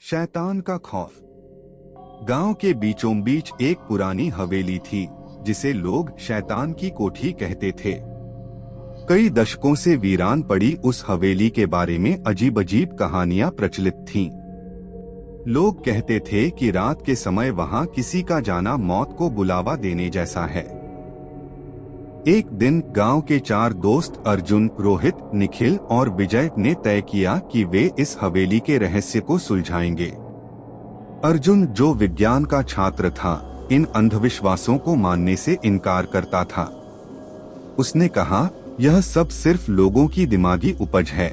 शैतान का खौफ। गांव के बीचों बीच एक पुरानी हवेली थी जिसे लोग शैतान की कोठी कहते थे। कई दशकों से वीरान पड़ी उस हवेली के बारे में अजीब अजीब कहानियां प्रचलित थीं। लोग कहते थे कि रात के समय वहां किसी का जाना मौत को बुलावा देने जैसा है। एक दिन गांव के 4 दोस्त अर्जुन, रोहित, निखिल और विजय ने तय किया कि वे इस हवेली के रहस्य को सुलझाएंगे। अर्जुन, जो विज्ञान का छात्र था, इन अंधविश्वासों को मानने से इनकार करता था। उसने कहा, यह सब सिर्फ लोगों की दिमागी उपज है।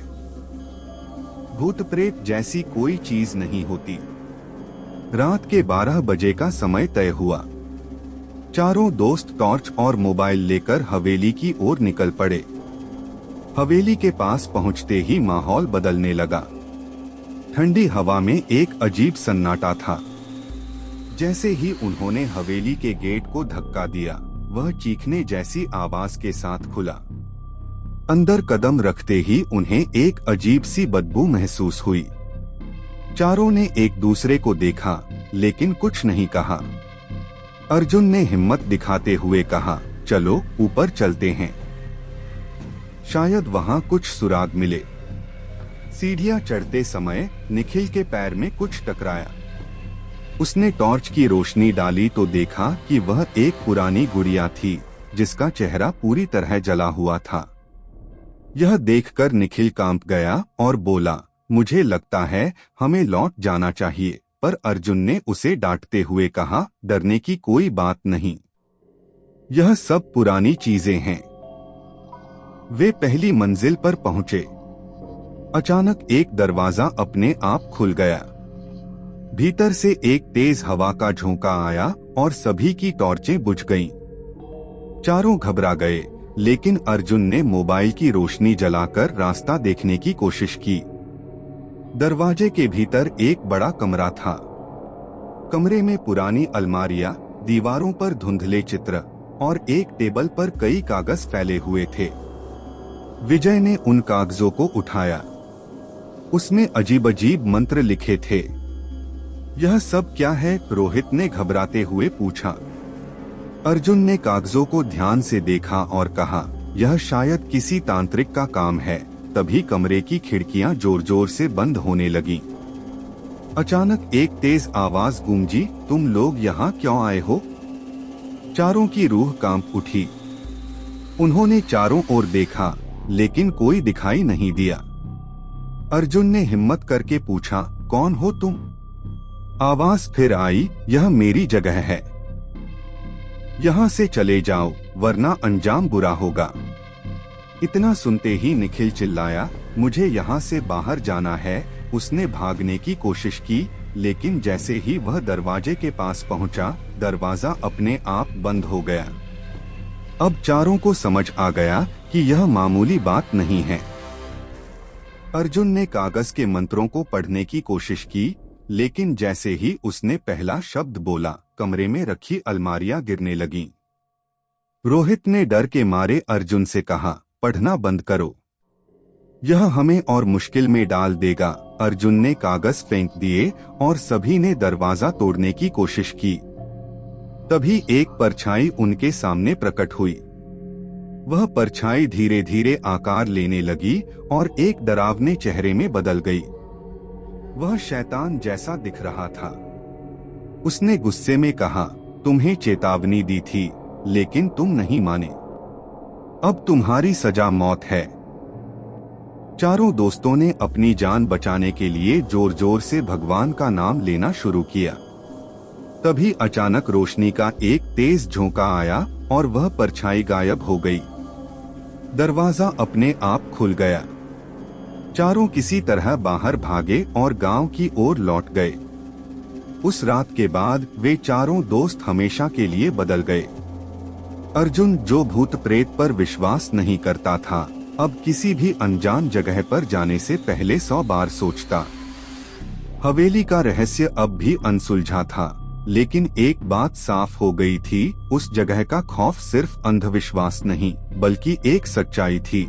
भूत प्रेत जैसी कोई चीज नहीं होती। रात के 12 बजे का समय तय हुआ। चारों दोस्त टॉर्च और मोबाइल लेकर हवेली की ओर निकल पड़े। हवेली के पास पहुंचते ही माहौल बदलने लगा। ठंडी हवा में एक अजीब सन्नाटा था। जैसे ही उन्होंने हवेली के गेट को धक्का दिया, वह चीखने जैसी आवाज के साथ खुला। अंदर कदम रखते ही उन्हें एक अजीब सी बदबू महसूस हुई। चारों ने एक दूसरे को देखा, लेकिन कुछ नहीं कहा। अर्जुन ने हिम्मत दिखाते हुए कहा, चलो ऊपर चलते हैं, शायद वहां कुछ सुराग मिले। सीढ़ियां चढ़ते समय निखिल के पैर में कुछ टकराया। उसने टॉर्च की रोशनी डाली तो देखा कि वह एक पुरानी गुड़िया थी जिसका चेहरा पूरी तरह जला हुआ था। यह देखकर निखिल कांप गया और बोला, मुझे लगता है हमें लौट जाना चाहिए। पर अर्जुन ने उसे डांटते हुए कहा, डरने की कोई बात नहीं, यह सब पुरानी चीजें हैं। वे पहली मंजिल पर पहुंचे। अचानक एक दरवाजा अपने आप खुल गया। भीतर से एक तेज हवा का झोंका आया और सभी की टॉर्चें बुझ गईं। चारों घबरा गए, लेकिन अर्जुन ने मोबाइल की रोशनी जलाकर रास्ता देखने की कोशिश की। दरवाजे के भीतर एक बड़ा कमरा था। कमरे में पुरानी अलमारियां, दीवारों पर धुंधले चित्र और एक टेबल पर कई कागज फैले हुए थे। विजय ने उन कागजों को उठाया। उसमें अजीब अजीब मंत्र लिखे थे। यह सब क्या है? रोहित ने घबराते हुए पूछा। अर्जुन ने कागजों को ध्यान से देखा और कहा, यह शायद किसी तांत्रिक का काम है। तभी कमरे की खिड़कियां जोर जोर से बंद होने लगीं। अचानक एक तेज आवाज गूंजी, तुम लोग यहाँ क्यों आए हो? चारों की रूह कांप उठी। उन्होंने चारों ओर देखा, लेकिन कोई दिखाई नहीं दिया। अर्जुन ने हिम्मत करके पूछा, कौन हो तुम? आवाज फिर आई, यह मेरी जगह है, यहाँ से चले जाओ वरना अंजाम बुरा होगा। इतना सुनते ही निखिल चिल्लाया, मुझे यहाँ से बाहर जाना है। उसने भागने की कोशिश की, लेकिन जैसे ही वह दरवाजे के पास पहुंचा, दरवाजा अपने आप बंद हो गया। अब चारों को समझ आ गया कि यह मामूली बात नहीं है। अर्जुन ने कागज के मंत्रों को पढ़ने की कोशिश की, लेकिन जैसे ही उसने पहला शब्द बोला, कमरे में रखी अलमारियां गिरने लगीं। रोहित ने डर के मारे अर्जुन से कहा, पढ़ना बंद करो, यह हमें और मुश्किल में डाल देगा। अर्जुन ने कागज फेंक दिए और सभी ने दरवाजा तोड़ने की कोशिश की। तभी एक परछाई उनके सामने प्रकट हुई। वह परछाई धीरे धीरे आकार लेने लगी और एक डरावने चेहरे में बदल गई। वह शैतान जैसा दिख रहा था। उसने गुस्से में कहा, तुम्हें चेतावनी दी थी, लेकिन तुम नहीं माने। अब तुम्हारी सजा मौत है। चारों दोस्तों ने अपनी जान बचाने के लिए जोर जोर से भगवान का नाम लेना शुरू किया। तभी अचानक रोशनी का एक तेज झोंका आया और वह परछाई गायब हो गई। दरवाजा अपने आप खुल गया। चारों किसी तरह बाहर भागे और गांव की ओर लौट गए। उस रात के बाद वे चारों दोस्त हमेशा के लिए बदल गए। अर्जुन, जो भूत प्रेत पर विश्वास नहीं करता था, अब किसी भी अनजान जगह पर जाने से पहले 100 बार सोचता। हवेली का रहस्य अब भी अनसुलझा था, लेकिन एक बात साफ हो गई थी, उस जगह का खौफ सिर्फ अंधविश्वास नहीं, बल्कि एक सच्चाई थी।